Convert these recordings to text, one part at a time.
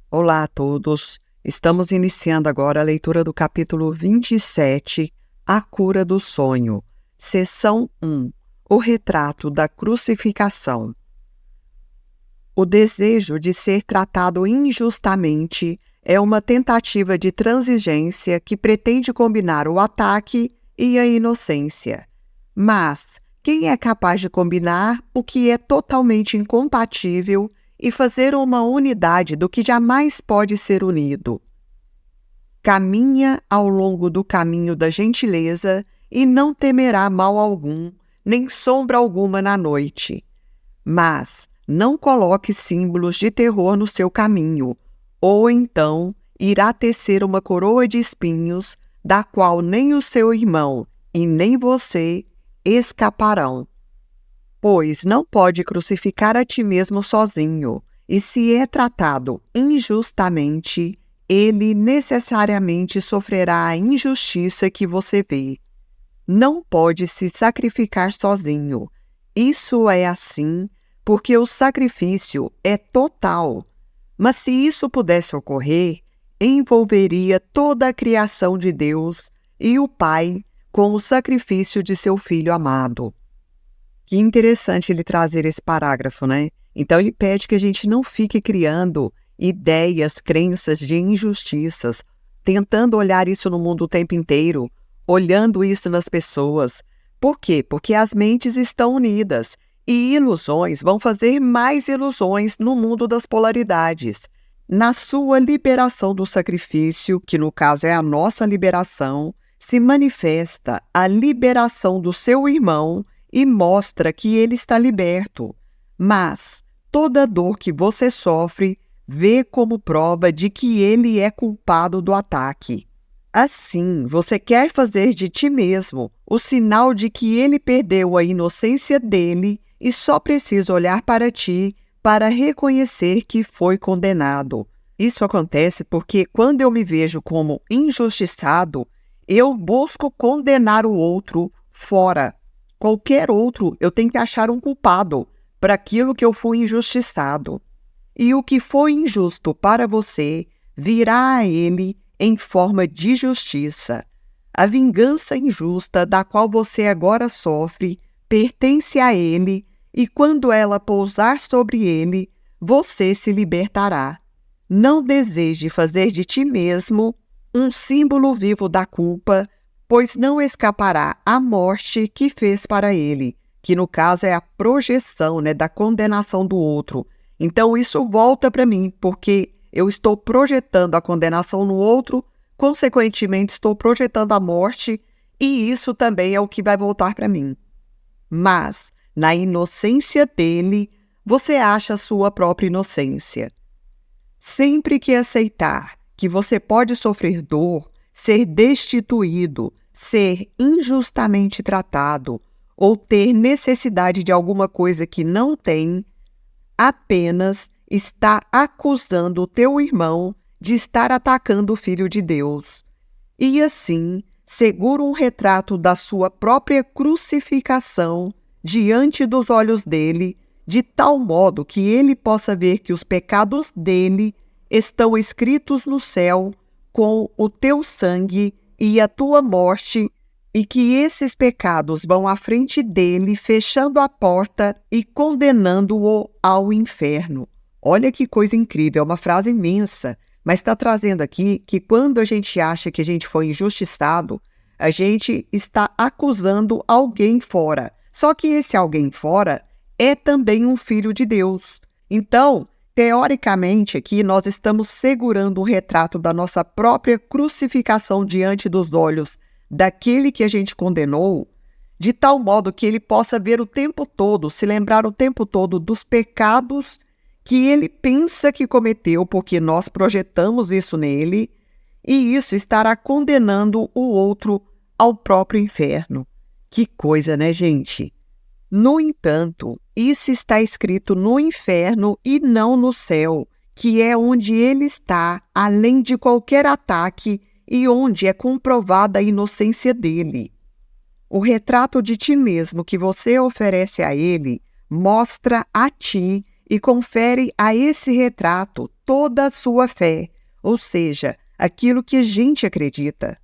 Olá a todos, estamos iniciando agora a leitura do capítulo 27, A Cura do Sonho, Seção 1, O Retrato da Crucificação. O desejo de ser tratado injustamente é uma tentativa de transigência que pretende combinar o ataque e a inocência. Mas quem é capaz de combinar o que é totalmente incompatível e fazer uma unidade do que jamais pode ser unido? Caminha ao longo do caminho da gentileza e não temerá mal algum, nem sombra alguma na noite. Mas não coloque símbolos de terror no seu caminho, ou então irá tecer uma coroa de espinhos, da qual nem o seu irmão e nem você escaparão. Pois não pode crucificar a ti mesmo sozinho, e se é tratado injustamente, ele necessariamente sofrerá a injustiça que você vê. Não pode se sacrificar sozinho. Isso é assim porque o sacrifício é total. Mas se isso pudesse ocorrer, envolveria toda a criação de Deus e o Pai com o sacrifício de seu Filho amado. Que interessante ele trazer esse parágrafo, né? Então ele pede que a gente não fique criando ideias, crenças de injustiças, tentando olhar isso no mundo o tempo inteiro, olhando isso nas pessoas. Por quê? Porque as mentes estão unidas e ilusões vão fazer mais ilusões no mundo das polaridades. Na sua liberação do sacrifício, que no caso é a nossa liberação, se manifesta a liberação do seu irmão e mostra que ele está liberto. Mas toda dor que você sofre vê como prova de que ele é culpado do ataque. Assim, você quer fazer de ti mesmo o sinal de que ele perdeu a inocência dele e só precisa olhar para ti para reconhecer que foi condenado. Isso acontece porque quando eu me vejo como injustiçado, eu busco condenar o outro fora. Qualquer outro, eu tenho que achar um culpado para aquilo que eu fui injustiçado. E o que foi injusto para você virá a ele em forma de justiça. A vingança injusta da qual você agora sofre pertence a ele, e quando ela pousar sobre ele, você se libertará. Não deseje fazer de ti mesmo um símbolo vivo da culpa, pois não escapará à morte que fez para ele, que no caso é a projeção, da condenação do outro. Então isso volta para mim, porque eu estou projetando a condenação no outro, consequentemente estou projetando a morte, e isso também é o que vai voltar para mim. Mas, na inocência dele, você acha a sua própria inocência. Sempre que aceitar que você pode sofrer dor, ser destituído, ser injustamente tratado ou ter necessidade de alguma coisa que não tem, apenas está acusando o teu irmão de estar atacando o Filho de Deus. E assim, segura um retrato da sua própria crucificação diante dos olhos dele, de tal modo que ele possa ver que os pecados dele estão escritos no céu com o teu sangue e a tua morte, e que esses pecados vão à frente dele, fechando a porta e condenando-o ao inferno. Olha que coisa incrível, é uma frase imensa, mas está trazendo aqui que quando a gente acha que a gente foi injustiçado, a gente está acusando alguém fora. Só que esse alguém fora é também um filho de Deus. Então, teoricamente aqui, nós estamos segurando um retrato da nossa própria crucificação diante dos olhos daquele que a gente condenou, de tal modo que ele possa ver o tempo todo, se lembrar o tempo todo dos pecados que ele pensa que cometeu, porque nós projetamos isso nele, e isso estará condenando o outro ao próprio inferno. Que coisa, né, gente? No entanto, isso está escrito no inferno e não no céu, que é onde ele está, além de qualquer ataque e onde é comprovada a inocência dele. O retrato de ti mesmo que você oferece a ele mostra a ti e confere a esse retrato toda a sua fé, ou seja, aquilo que a gente acredita.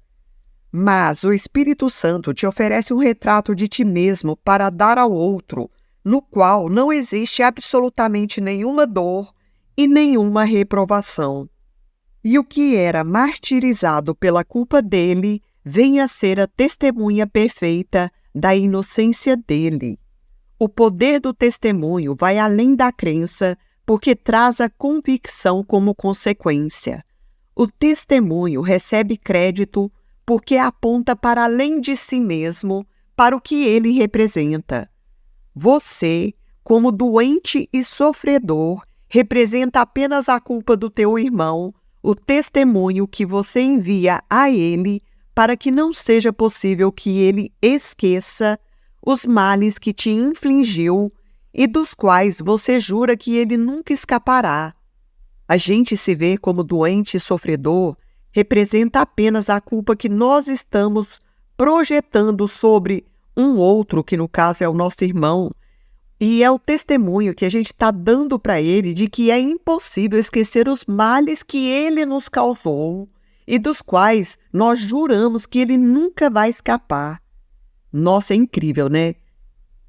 Mas o Espírito Santo te oferece um retrato de ti mesmo para dar ao outro, no qual não existe absolutamente nenhuma dor e nenhuma reprovação. E o que era martirizado pela culpa dele vem a ser a testemunha perfeita da inocência dele. O poder do testemunho vai além da crença, porque traz a convicção como consequência. O testemunho recebe crédito porque aponta para além de si mesmo, para o que ele representa. Você, como doente e sofredor, representa apenas a culpa do teu irmão, o testemunho que você envia a ele para que não seja possível que ele esqueça os males que te infligiu e dos quais você jura que ele nunca escapará. A gente se vê como doente e sofredor representa apenas a culpa que nós estamos projetando sobre um outro, que no caso é o nosso irmão, e é o testemunho que a gente está dando para ele de que é impossível esquecer os males que ele nos causou e dos quais nós juramos que ele nunca vai escapar. Nossa, é incrível, né?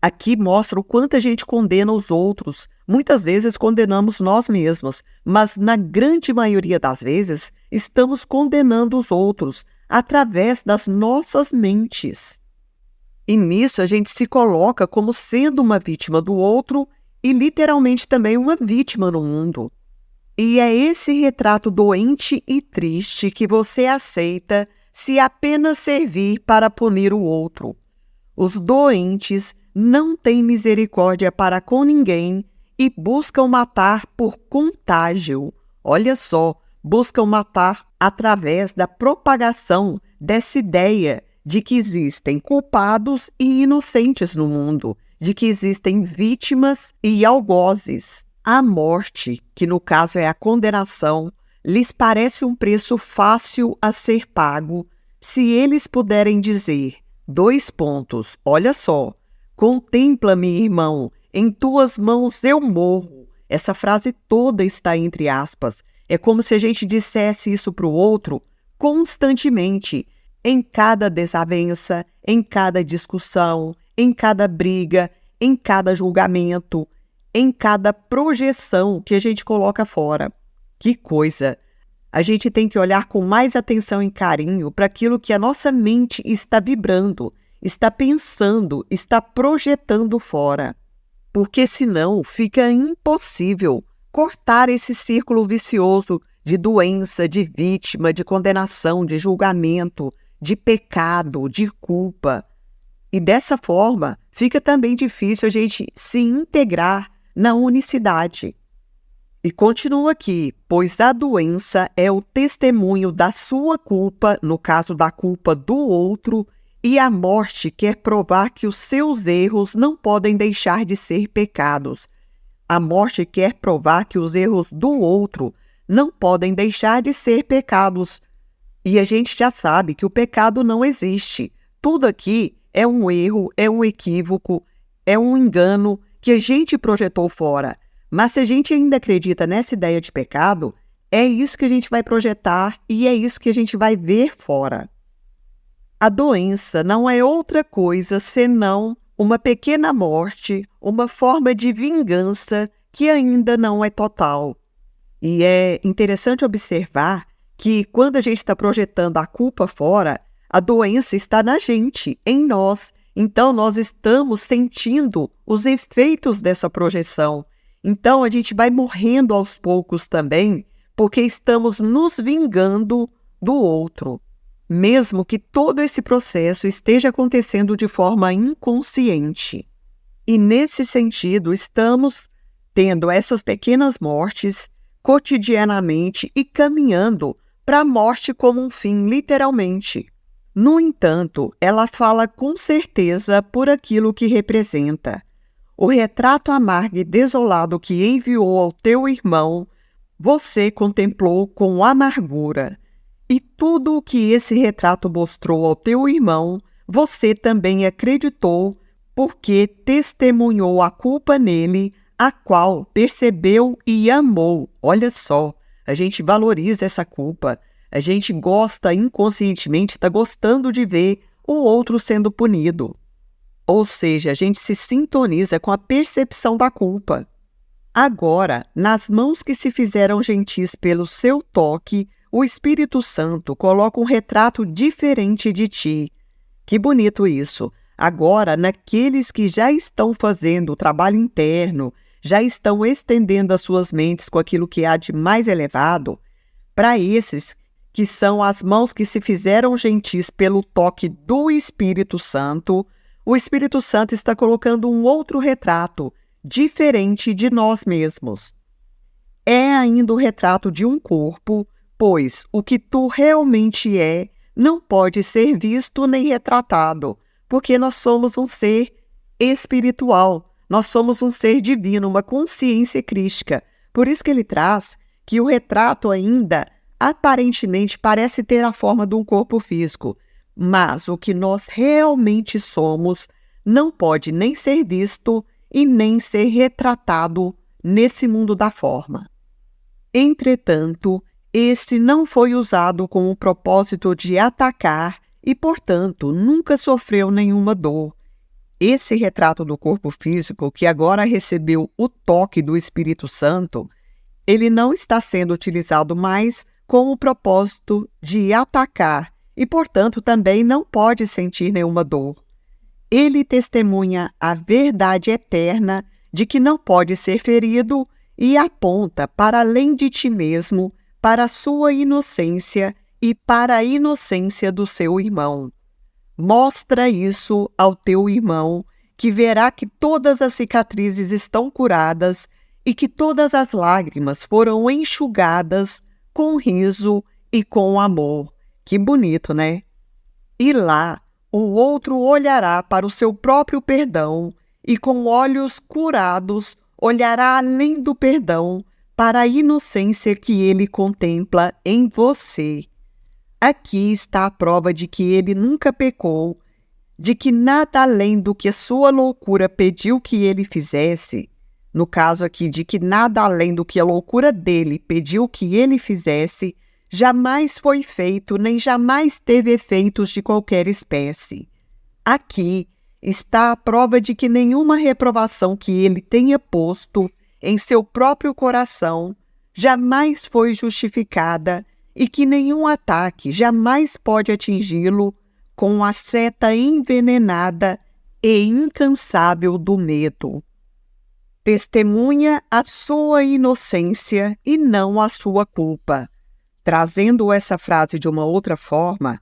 Aqui mostra o quanto a gente condena os outros. Muitas vezes condenamos nós mesmos, mas na grande maioria das vezes estamos condenando os outros através das nossas mentes. E nisso a gente se coloca como sendo uma vítima do outro e literalmente também uma vítima no mundo. E é esse retrato doente e triste que você aceita se apenas servir para punir o outro. Os doentes não têm misericórdia para com ninguém e buscam matar por contágio. Olha só, buscam matar através da propagação dessa ideia de que existem culpados e inocentes no mundo, de que existem vítimas e algozes. A morte, que no caso é a condenação, lhes parece um preço fácil a ser pago, se eles puderem dizer, olha só, contempla-me, irmão, em tuas mãos eu morro. Essa frase toda está entre aspas. É como se a gente dissesse isso para o outro constantemente, em cada desavença, em cada discussão, em cada briga, em cada julgamento, em cada projeção que a gente coloca fora. Que coisa! A gente tem que olhar com mais atenção e carinho para aquilo que a nossa mente está vibrando, está pensando, está projetando fora. Porque senão fica impossível cortar esse círculo vicioso de doença, de vítima, de condenação, de julgamento, de pecado, de culpa. E dessa forma, fica também difícil a gente se integrar na unicidade. E continua aqui, pois a doença é o testemunho da sua culpa, no caso da culpa do outro, e a morte quer provar que os seus erros não podem deixar de ser pecados. A morte quer provar que os erros do outro não podem deixar de ser pecados. E a gente já sabe que o pecado não existe. Tudo aqui é um erro, é um equívoco, é um engano que a gente projetou fora. Mas se a gente ainda acredita nessa ideia de pecado, é isso que a gente vai projetar e é isso que a gente vai ver fora. A doença não é outra coisa senão uma pequena morte, uma forma de vingança que ainda não é total. E é interessante observar que quando a gente está projetando a culpa fora, a doença está na gente, em nós. Então, nós estamos sentindo os efeitos dessa projeção. Então, a gente vai morrendo aos poucos também, porque estamos nos vingando do outro, mesmo que todo esse processo esteja acontecendo de forma inconsciente. E, nesse sentido, estamos tendo essas pequenas mortes cotidianamente e caminhando para a morte como um fim, literalmente. No entanto, ela fala com certeza por aquilo que representa. O retrato amargo e desolado que enviou ao teu irmão, você contemplou com amargura. E tudo o que esse retrato mostrou ao teu irmão, você também acreditou, porque testemunhou a culpa nele a qual percebeu e amou. Olha só, a gente valoriza essa culpa. A gente gosta inconscientemente, está gostando de ver o outro sendo punido. Ou seja, a gente se sintoniza com a percepção da culpa. Agora, nas mãos que se fizeram gentis pelo seu toque, o Espírito Santo coloca um retrato diferente de ti. Que bonito isso! Agora, naqueles que já estão fazendo o trabalho interno, já estão estendendo as suas mentes com aquilo que há de mais elevado, para esses que são as mãos que se fizeram gentis pelo toque do Espírito Santo, o Espírito Santo está colocando um outro retrato, diferente de nós mesmos. É ainda o retrato de um corpo, pois o que tu realmente é não pode ser visto nem retratado, porque nós somos um ser espiritual, nós somos um ser divino, uma consciência crística. Por isso que ele traz que o retrato ainda aparentemente parece ter a forma de um corpo físico, mas o que nós realmente somos não pode nem ser visto e nem ser retratado nesse mundo da forma. Entretanto, este não foi usado com o propósito de atacar e, portanto, nunca sofreu nenhuma dor. Esse retrato do corpo físico, que agora recebeu o toque do Espírito Santo, ele não está sendo utilizado mais com o propósito de atacar e, portanto, também não pode sentir nenhuma dor. Ele testemunha a verdade eterna de que não pode ser ferido e aponta para além de ti mesmo, para a sua inocência e para a inocência do seu irmão. Mostra isso ao teu irmão, que verá que todas as cicatrizes estão curadas e que todas as lágrimas foram enxugadas com riso e com amor. Que bonito, né? E lá, o outro olhará para o seu próprio perdão e, com olhos curados, olhará além do perdão para a inocência que ele contempla em você. Aqui está a prova de que ele nunca pecou, de que nada além do que a sua loucura pediu que ele fizesse, no caso aqui, de que nada além do que a loucura dele pediu que ele fizesse, jamais foi feito nem jamais teve efeitos de qualquer espécie. Aqui está a prova de que nenhuma reprovação que ele tenha posto em seu próprio coração jamais foi justificada e que nenhum ataque jamais pode atingi-lo com a seta envenenada e incansável do medo. Testemunha a sua inocência e não a sua culpa. Trazendo essa frase de uma outra forma,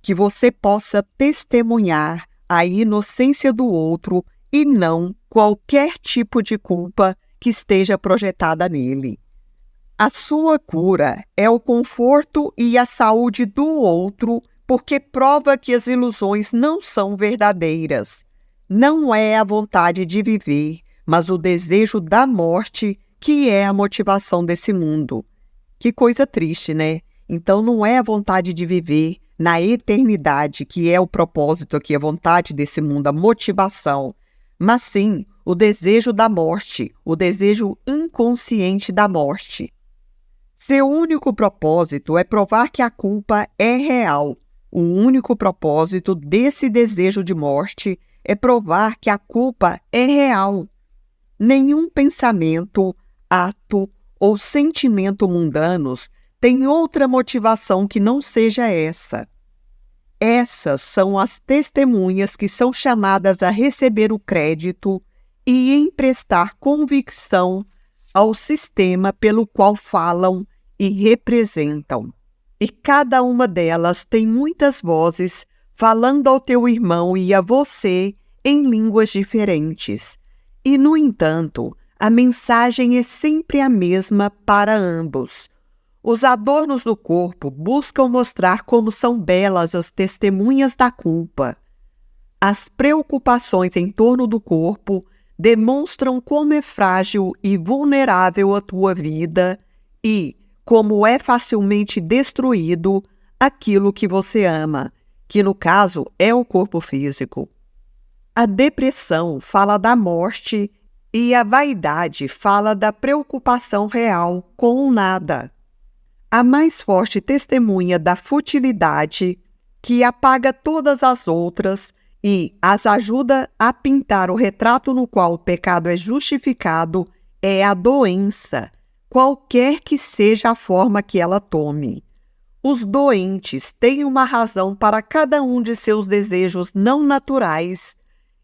que você possa testemunhar a inocência do outro e não qualquer tipo de culpa que esteja projetada nele. A sua cura é o conforto e a saúde do outro, porque prova que as ilusões não são verdadeiras. Não é a vontade de viver, mas o desejo da morte que é a motivação desse mundo. Que coisa triste, né? Então não é a vontade de viver na eternidade que é o propósito aqui, a vontade desse mundo, a motivação, mas sim o desejo da morte, o desejo inconsciente da morte. Seu único propósito é provar que a culpa é real. O único propósito desse desejo de morte é provar que a culpa é real. Nenhum pensamento, ato ou sentimento mundanos tem outra motivação que não seja essa. Essas são as testemunhas que são chamadas a receber o crédito e emprestar convicção ao sistema pelo qual falam e representam. E cada uma delas tem muitas vozes falando ao teu irmão e a você em línguas diferentes. E, no entanto, a mensagem é sempre a mesma para ambos. Os adornos do corpo buscam mostrar como são belas as testemunhas da culpa. As preocupações em torno do corpo demonstram como é frágil e vulnerável a tua vida e como é facilmente destruído aquilo que você ama, que no caso é o corpo físico. A depressão fala da morte E a vaidade fala da preocupação real com o nada. A mais forte testemunha da futilidade, que apaga todas as outras e as ajuda a pintar o retrato no qual o pecado é justificado, é a doença, qualquer que seja a forma que ela tome. Os doentes têm uma razão para cada um de seus desejos não naturais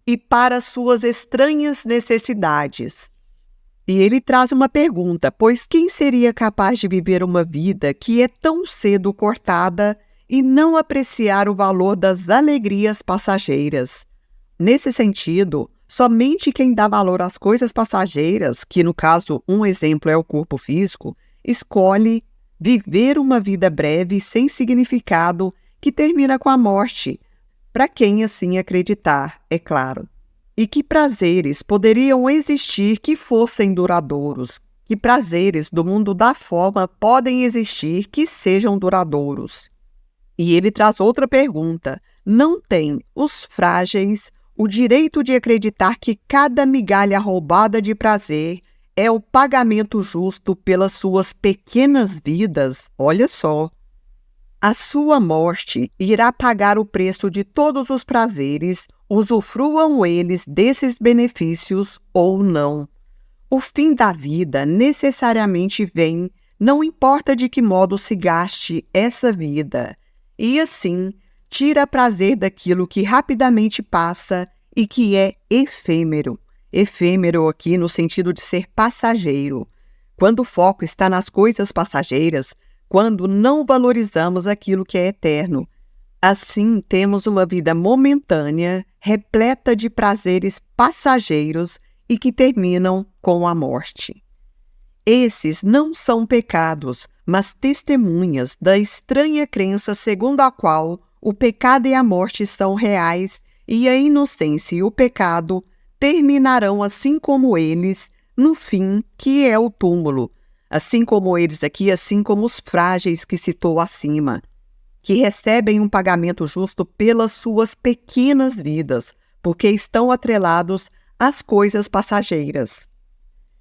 e para suas estranhas necessidades. E ele traz uma pergunta, pois quem seria capaz de viver uma vida que é tão cedo cortada e não apreciar o valor das alegrias passageiras? Nesse sentido, somente quem dá valor às coisas passageiras, que no caso um exemplo é o corpo físico, escolhe viver uma vida breve sem significado que termina com a morte, para quem assim acreditar, é claro. E que prazeres poderiam existir que fossem duradouros? Que prazeres do mundo da forma podem existir que sejam duradouros? E ele traz outra pergunta. Não têm os frágeis o direito de acreditar que cada migalha roubada de prazer é o pagamento justo pelas suas pequenas vidas? Olha só. A sua morte irá pagar o preço de todos os prazeres, usufruam eles desses benefícios ou não. O fim da vida necessariamente vem, não importa de que modo se gaste essa vida, e assim tira prazer daquilo que rapidamente passa e que é efêmero. Efêmero aqui no sentido de ser passageiro. Quando o foco está nas coisas passageiras, quando não valorizamos aquilo que é eterno. Assim, temos uma vida momentânea, repleta de prazeres passageiros e que terminam com a morte. Esses não são pecados, mas testemunhas da estranha crença segundo a qual o pecado e a morte são reais e a inocência e o pecado terminarão assim como eles, no fim, que é o túmulo. Assim como eles aqui, assim como os frágeis que citou acima, que recebem um pagamento justo pelas suas pequenas vidas, porque estão atrelados às coisas passageiras.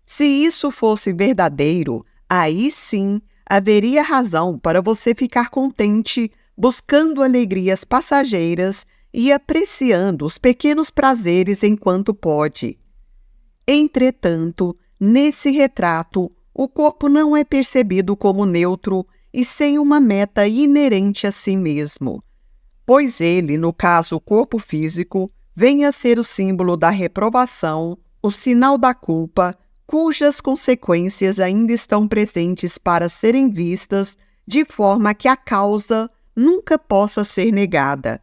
Se isso fosse verdadeiro, aí sim haveria razão para você ficar contente, buscando alegrias passageiras e apreciando os pequenos prazeres enquanto pode. Entretanto, nesse retrato, o corpo não é percebido como neutro e sem uma meta inerente a si mesmo, pois ele, no caso o corpo físico, vem a ser o símbolo da reprovação, o sinal da culpa, cujas consequências ainda estão presentes para serem vistas, de forma que a causa nunca possa ser negada.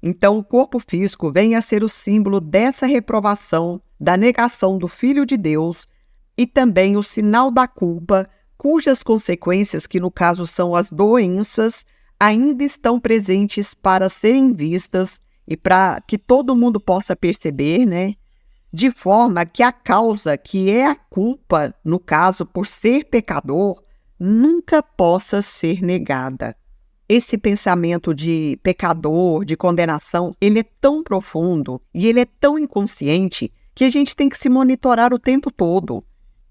Então, o corpo físico vem a ser o símbolo dessa reprovação, da negação do Filho de Deus, e também o sinal da culpa, cujas consequências, que no caso são as doenças, ainda estão presentes para serem vistas e para que todo mundo possa perceber, né? De forma que a causa, que é a culpa, no caso por ser pecador, nunca possa ser negada. Esse pensamento de pecador, de condenação, ele é tão profundo e ele é tão inconsciente que a gente tem que se monitorar o tempo todo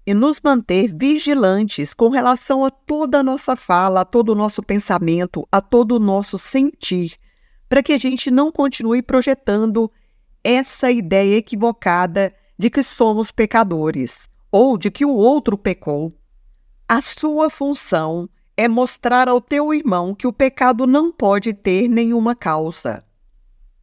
e nos manter vigilantes com relação a toda a nossa fala, a todo o nosso pensamento, a todo o nosso sentir, para que a gente não continue projetando essa ideia equivocada de que somos pecadores ou de que o outro pecou. A sua função é mostrar ao teu irmão que o pecado não pode ter nenhuma causa.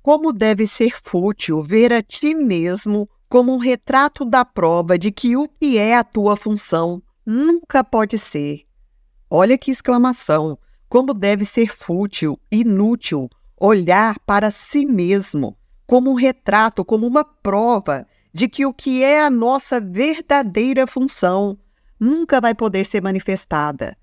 Como deve ser fútil ver a ti mesmo como um retrato da prova de que o que é a tua função nunca pode ser. Olha que exclamação! Como deve ser fútil, inútil, olhar para si mesmo como um retrato, como uma prova de que o que é a nossa verdadeira função nunca vai poder ser manifestada,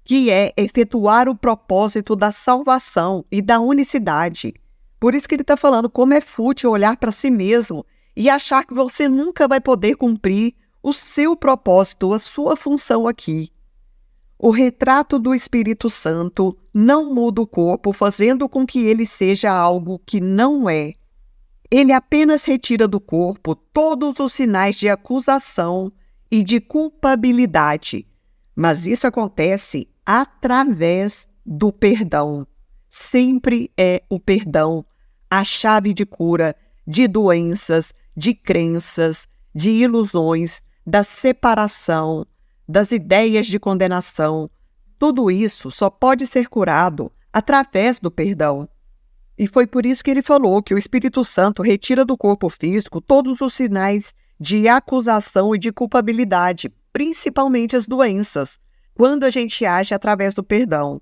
que é efetuar o propósito da salvação e da unicidade. Por isso que ele está falando como é fútil olhar para si mesmo e achar que você nunca vai poder cumprir o seu propósito, a sua função aqui. O retrato do Espírito Santo não muda o corpo, fazendo com que ele seja algo que não é. Ele apenas retira do corpo todos os sinais de acusação e de culpabilidade, mas isso acontece através do perdão. Sempre é o perdão a chave de cura de doenças, de crenças, de ilusões, da separação, das ideias de condenação. Tudo isso só pode ser curado através do perdão. E foi por isso que ele falou que o Espírito Santo retira do corpo físico todos os sinais de acusação e de culpabilidade, principalmente as doenças, quando a gente age através do perdão.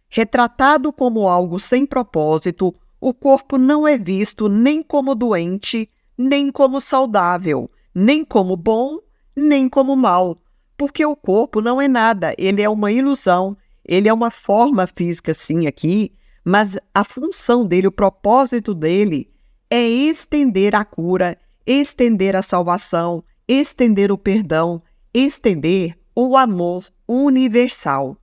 Retratado como algo sem propósito, o corpo não é visto nem como doente, nem como saudável, nem como bom, nem como mal, porque o corpo não é nada, ele é uma ilusão, ele é uma forma física sim aqui, mas a função dele, o propósito dele é estender a cura, estender a salvação, estender o perdão, estender o amor universal.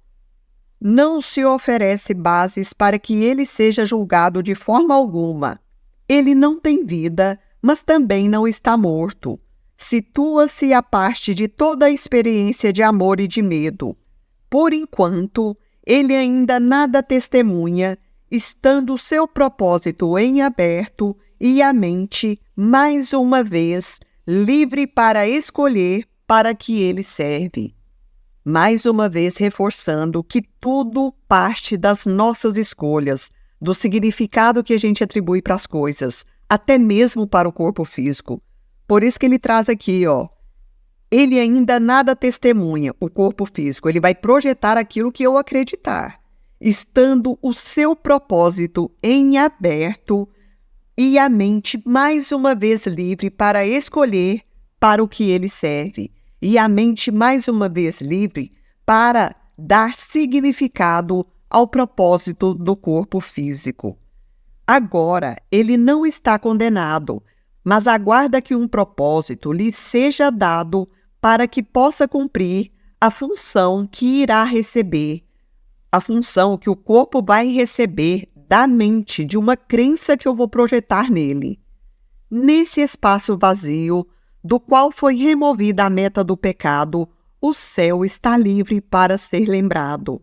Não se oferece bases para que ele seja julgado de forma alguma. Ele não tem vida, mas também não está morto. Situa-se à parte de toda a experiência de amor e de medo. Por enquanto, ele ainda nada testemunha, estando o seu propósito em aberto e a mente, mais uma vez, livre para escolher para que ele serve. Mais uma vez reforçando que tudo parte das nossas escolhas, do significado que a gente atribui para as coisas, até mesmo para o corpo físico. Por isso que ele traz aqui, ele ainda nada testemunha, o corpo físico, ele vai projetar aquilo que eu acreditar, estando o seu propósito em aberto e a mente mais uma vez livre para escolher para o que ele serve. E a mente mais uma vez livre para dar significado ao propósito do corpo físico. Agora, ele não está condenado, mas aguarda que um propósito lhe seja dado para que possa cumprir a função que irá receber, a função que o corpo vai receber da mente, de uma crença que eu vou projetar nele. Nesse espaço vazio, do qual foi removida a meta do pecado, o céu está livre para ser lembrado.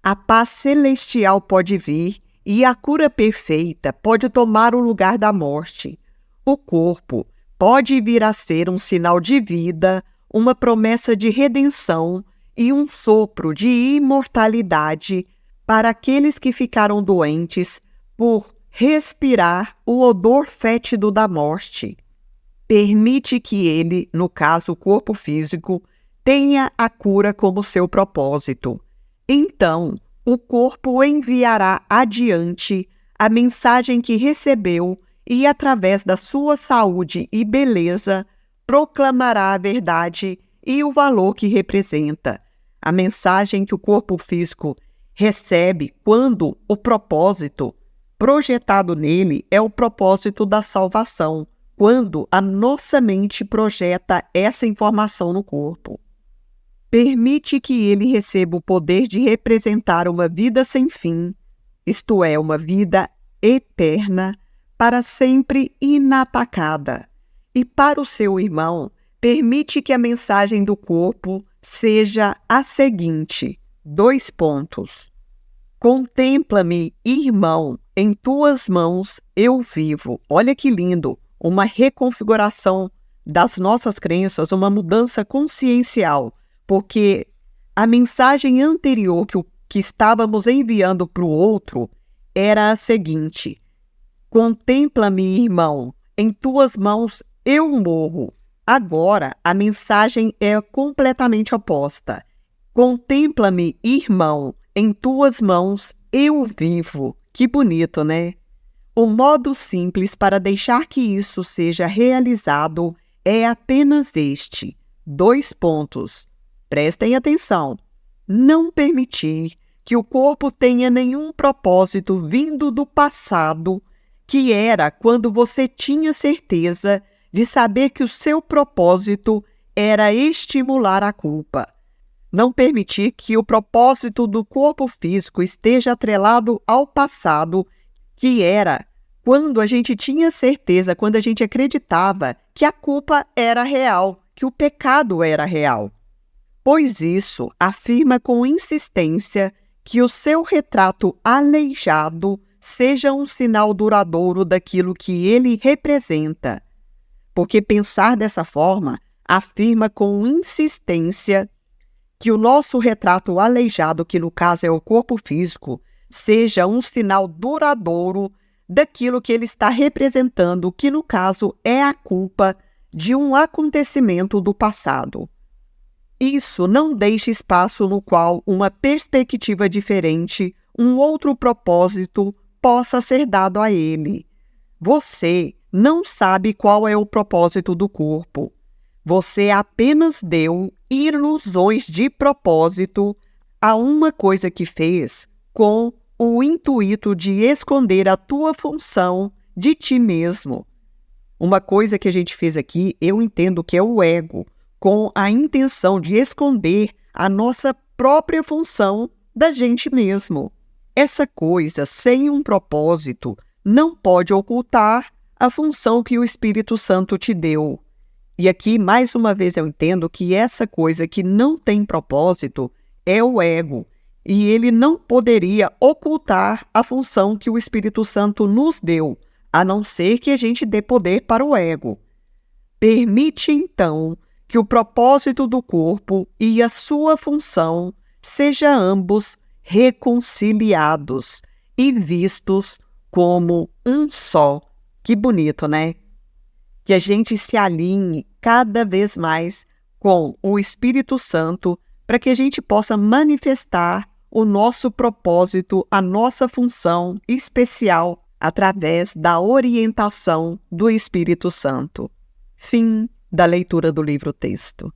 A paz celestial pode vir e a cura perfeita pode tomar o lugar da morte. O corpo pode vir a ser um sinal de vida, uma promessa de redenção e um sopro de imortalidade para aqueles que ficaram doentes por respirar o odor fétido da morte. Permite que ele, no caso o corpo físico, tenha a cura como seu propósito. Então, o corpo enviará adiante a mensagem que recebeu e, através da sua saúde e beleza, proclamará a verdade e o valor que representa. A mensagem que o corpo físico recebe quando o propósito projetado nele é o propósito da salvação, quando a nossa mente projeta essa informação no corpo. Permite que ele receba o poder de representar uma vida sem fim, isto é, uma vida eterna, para sempre inatacada. E para o seu irmão, permite que a mensagem do corpo seja a seguinte: 2 pontos. Contempla-me, irmão, em tuas mãos eu vivo. Olha que lindo! Uma reconfiguração das nossas crenças, uma mudança consciencial, porque a mensagem anterior que estávamos enviando para o outro era a seguinte: contempla-me, irmão, em tuas mãos eu morro. Agora, a mensagem é completamente oposta. Contempla-me, irmão, em tuas mãos eu vivo. Que bonito, né? O modo simples para deixar que isso seja realizado é apenas este: 2 pontos. Prestem atenção. Não permitir que o corpo tenha nenhum propósito vindo do passado, que era quando você tinha certeza de saber que o seu propósito era estimular a culpa. Não permitir que o propósito do corpo físico esteja atrelado ao passado, que era quando a gente tinha certeza, quando a gente acreditava que a culpa era real, que o pecado era real. Pois isso afirma com insistência que o seu retrato aleijado seja um sinal duradouro daquilo que ele representa. Porque pensar dessa forma afirma com insistência que o nosso retrato aleijado, que no caso é o corpo físico, seja um sinal duradouro daquilo que ele está representando, que no caso é a culpa de um acontecimento do passado. Isso não deixa espaço no qual uma perspectiva diferente, um outro propósito possa ser dado a ele. Você não sabe qual é o propósito do corpo. Você apenas deu ilusões de propósito a uma coisa que fez com o intuito de esconder a tua função de ti mesmo. Uma coisa que a gente fez aqui, eu entendo que é o ego, com a intenção de esconder a nossa própria função da gente mesmo. Essa coisa, sem um propósito, não pode ocultar a função que o Espírito Santo te deu. E aqui, mais uma vez, eu entendo que essa coisa que não tem propósito é o ego, e ele não poderia ocultar a função que o Espírito Santo nos deu, a não ser que a gente dê poder para o ego. Permite, então, que o propósito do corpo e a sua função sejam ambos reconciliados e vistos como um só. Que bonito, né? Que a gente se alinhe cada vez mais com o Espírito Santo para que a gente possa manifestar o nosso propósito, a nossa função especial através da orientação do Espírito Santo. Fim da leitura do livro-texto.